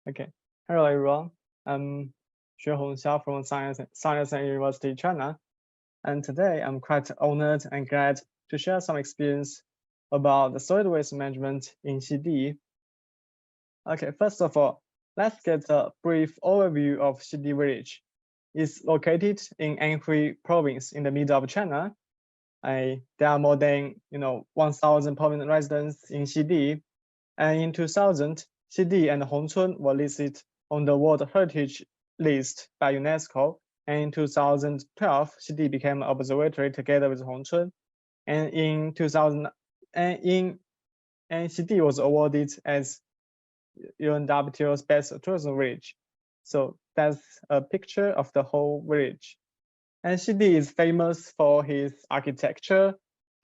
Okay. Hello, everyone. I'm Xuehong from Science and University China. And today I'm quite honored and glad to share some experience about the solid waste management in Xidi. Okay, first of all, let's get a brief overview of Xidi village. It's located in Anhui province in the middle of China. There are more than 1,000 permanent residents in Xidi. And in 2000, Xidi and Hongcun were listed on the World Heritage List by UNESCO. And in 2012, Xidi became an observatory together with Hongcun. And in 2000, and Xidi was awarded as UNWTO's best tourism village. So that's a picture of the whole village. And Xidi is famous for his architecture,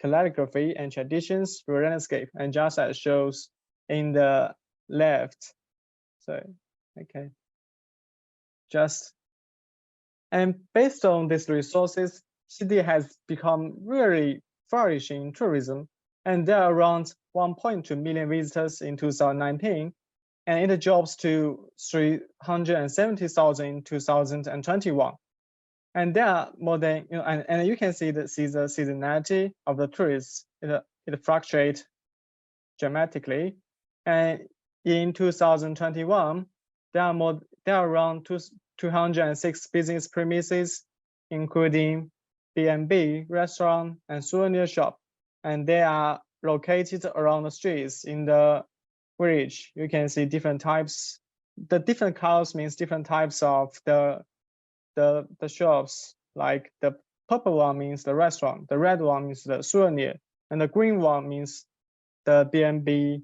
calligraphy, and traditions through landscape, and just as shows in the left. So, okay. And based on these resources, Xidi has become really flourishing in tourism, and there are around 1.2 million visitors in 2019, and it jobs to 370,000 in 2021. And there are more than, and you can see the seasonality of the tourists. It fluctuates dramatically. And in 2021, there are around 206 business premises, including B&B, restaurant, and souvenir shop. And they are located around the streets in the village. You can see different types. The different colors means different types of the shops. Like the purple one means the restaurant, the red one means the souvenir, and the green one means the B&B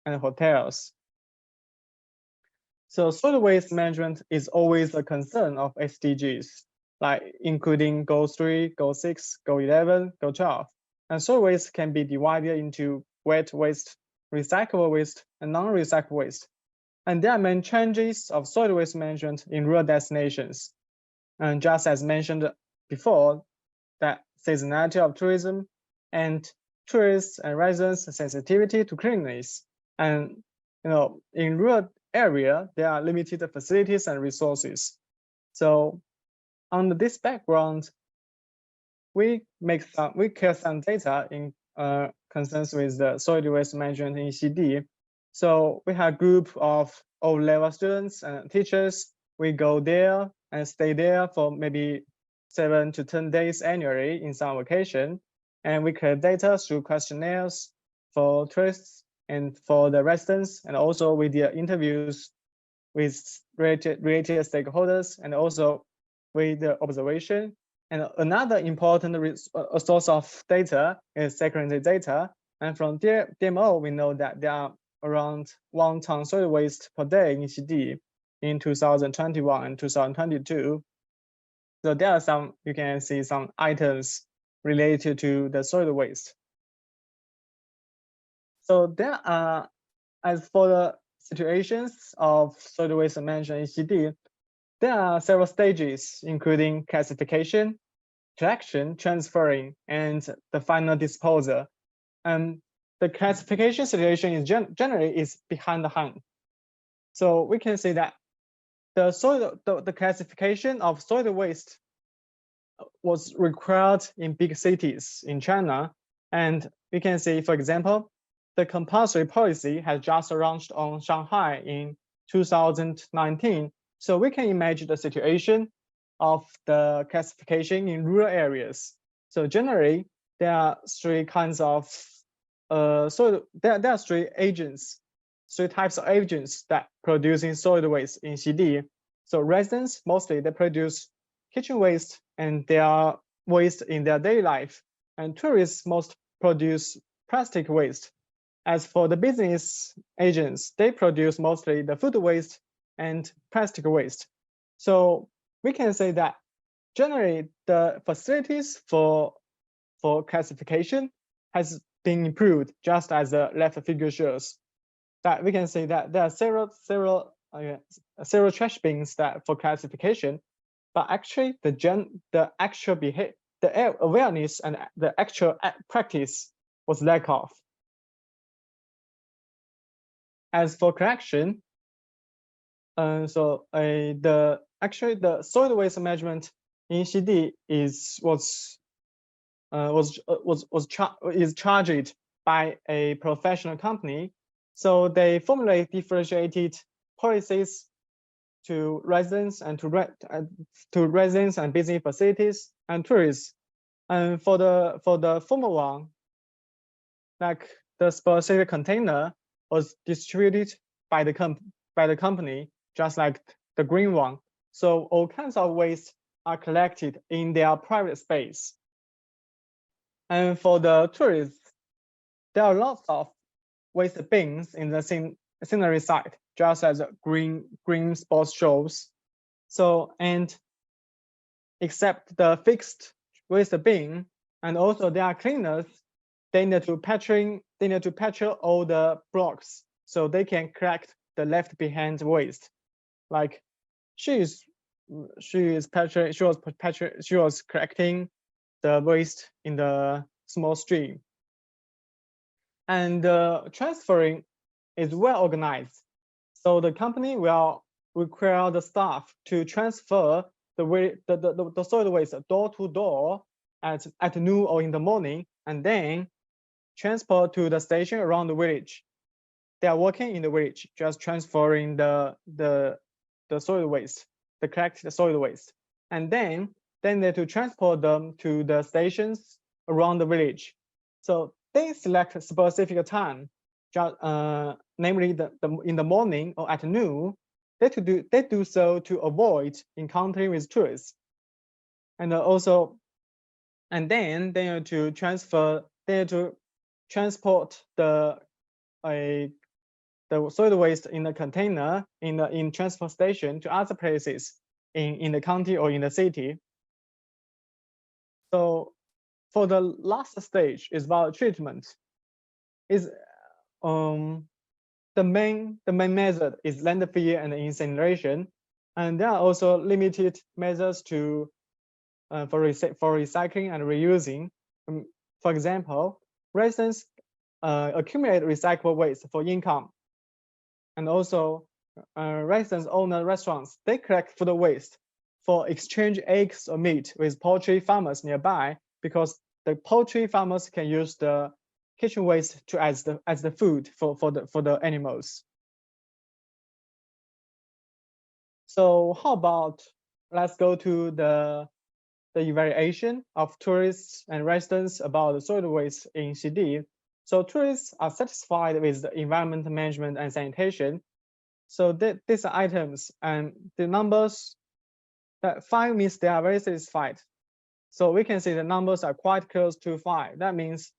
and hotels. So solid waste management is always a concern of SDGs, like including Goal 3, Goal 6, Goal 11, Goal 12. And solid waste can be divided into wet waste, recyclable waste, and non-recyclable waste. And there are main challenges of solid waste management in rural destinations. And just as mentioned before, that seasonality of tourism and tourists and residents' sensitivity to cleanliness. And in rural area, there are limited facilities and resources. So on this background, we collect some data in concerns with the solid waste management in Xidi. So we have a group of O-level students and teachers. We go there and stay there for maybe 7 to 10 days annually in some vacation. And we collect data through questionnaires for tourists and for the residents, and also with the interviews with related stakeholders, and also with the observation. And another important source of data is secondary data. And from DMO, we know that there are around 1 ton solid waste per day in Xidi in 2021 and 2022. So there are some, you can see some items related to the solid waste. So there are, as for the situations of solid waste management in Xidi, there are several stages, including classification, collection, transferring, and the final disposal. And the classification situation is generally is behind the hand. So we can say that the classification of solid waste was required in big cities in China. And we can see, for example, the compulsory policy has just launched on Shanghai in 2019. So we can imagine the situation of the classification in rural areas. So generally, there are 3 kinds of, so there are 3 agents, 3 types of agents that producing solid waste in Xidi. So residents, mostly they produce kitchen waste and their waste in their daily life. And tourists most produce plastic waste. As for the business agents, they produce mostly the food waste and plastic waste. So we can say that generally the facilities for classification has been improved, just as the left figure shows. That we can say that there are several trash bins that for classification, but actually the actual behavior, the awareness and the actual practice was lack of. As for collection, the solid waste management in Xidi is charged by a professional company. So they formulate differentiated policies to residents and to residents and business facilities and tourists. And for the former one, like the specific container was distributed by the company, just like the green one. So all kinds of waste are collected in their private space. And for the tourists, there are lots of waste bins in the scenery site, just as green sports shows. So, and except the fixed waste bin, and also there are cleaners, they need to patch all the blocks so they can collect the left behind waste. Like she was collecting the waste in the small stream. And transferring is well organized. So the company will require the staff to transfer the solid waste door to door at noon or in the morning, and then transport to the station around the village. They are working in the village, just transferring the solid waste, the collected solid waste, and then they need to transport them to the stations around the village. So they select a specific time, just namely in the morning or at noon. They do so to avoid encountering with tourists, and also, and then they need to transport the solid waste in the container in transport station to other places in the county or in the city. So for the last stage is about treatment. The main method is landfill and incineration, and there are also limited methods to for recycling and reusing. For example, residents accumulate recyclable waste for income, and also residents own restaurants. They collect food waste for exchange eggs or meat with poultry farmers nearby, because the poultry farmers can use the kitchen waste to as the food for the animals. So how about let's go to the evaluation of tourists and residents about the solid waste in Xidi. So tourists are satisfied with the environmental management and sanitation. So these are items, and the numbers that 5 means they are very satisfied. So we can see the numbers are quite close to 5. That means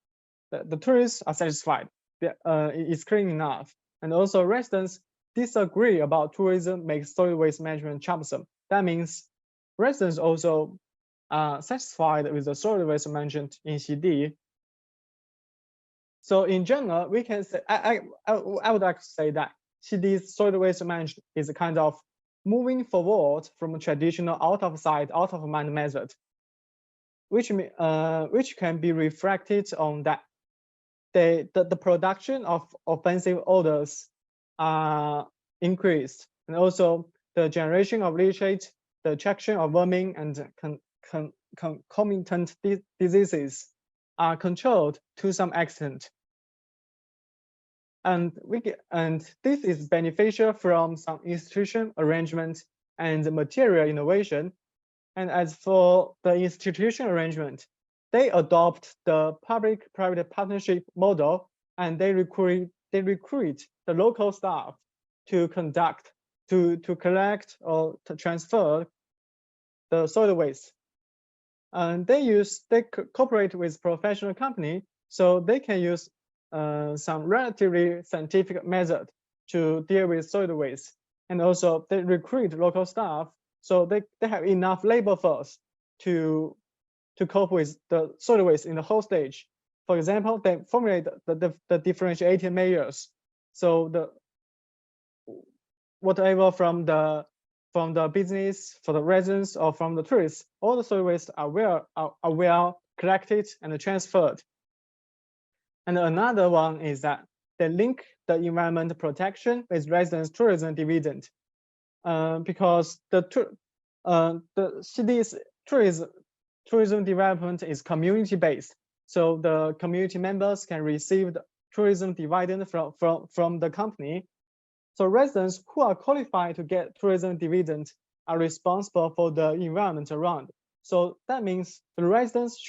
that the tourists are satisfied. It's clean enough. And also residents disagree about tourism makes solid waste management troublesome. That means residents also are satisfied with the solid waste management in Xidi. So in general, we can say, I would like to say that Xidi's solid waste management is a kind of moving forward from a traditional out of sight, out of mind method, which can be reflected on that the production of offensive odors are increased, and also the generation of leachate, the attraction of vermin and concomitant diseases are controlled to some extent. And this is beneficial from some institution arrangement and material innovation. And as for the institution arrangement, they adopt the public-private partnership model, and they recruit the local staff to collect or to transfer the solid waste. And they cooperate with professional company, so they can use some relatively scientific method to deal with solid waste. And also they recruit local staff, so they have enough labor force to cope with the solid waste in the whole stage. For example, they formulate the differentiated measures. So whatever from the business, for the residents, or from the tourists, all the solid waste are well collected and transferred. And another one is that they link the environmental protection with residents' tourism dividend. because the city's tourism development is community based. So the community members can receive the tourism dividend from the company. So residents who are qualified to get tourism dividend are responsible for the environment around. So that means the residents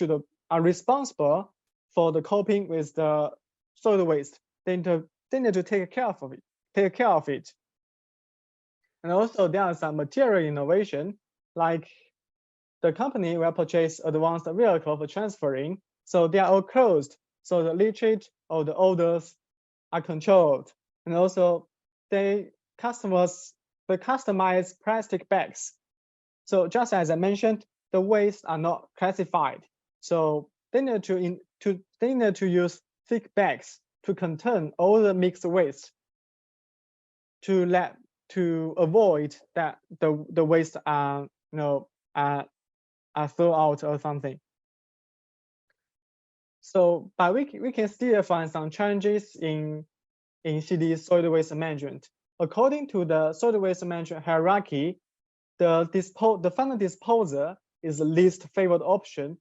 are responsible for the coping with the solid waste. They need to take care of it. And also there are some material innovation, like the company will purchase advanced vehicle for transferring. So they are all closed. So the leachate or the odors are controlled. And also the customize plastic bags. So just as I mentioned, the waste are not classified. So they need to use thick bags to contain all the mixed waste to avoid that the waste are thrown out or something. So, but we can still find some challenges in Xidi's solid waste management. According to the solid waste management hierarchy, the final disposal is the least favored option.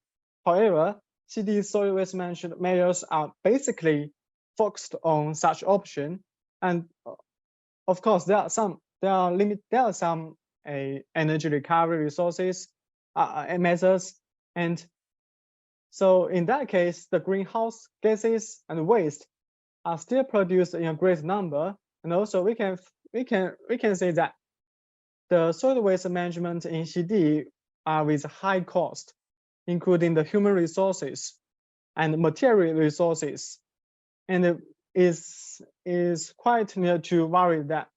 However, Xidi's solid waste management measures are basically focused on such option, and of course there are some energy recovery resources methods, and so in that case, the greenhouse gases and waste are still produced in a great number, and also we can say that the solid waste management in Xidi are with high cost, including the human resources and material resources, and is quite near to worry that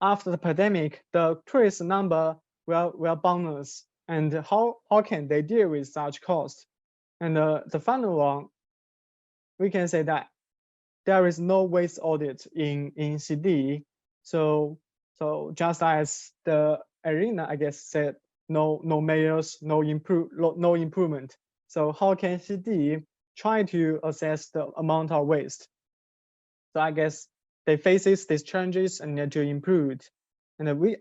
after the pandemic, the tourist number will bonus, and how can they deal with such cost? And the final one, we can say that there is no waste audit in Xidi. So just as the arena, I guess, said, no measures, no improvement. So how can Xidi try to assess the amount of waste? So I guess they faces these challenges and need to improve it. And we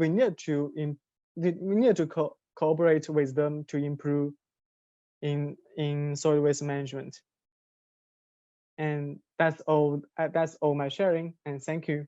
need to cooperate with them to improve in solid waste management. And that's all my sharing, and thank you.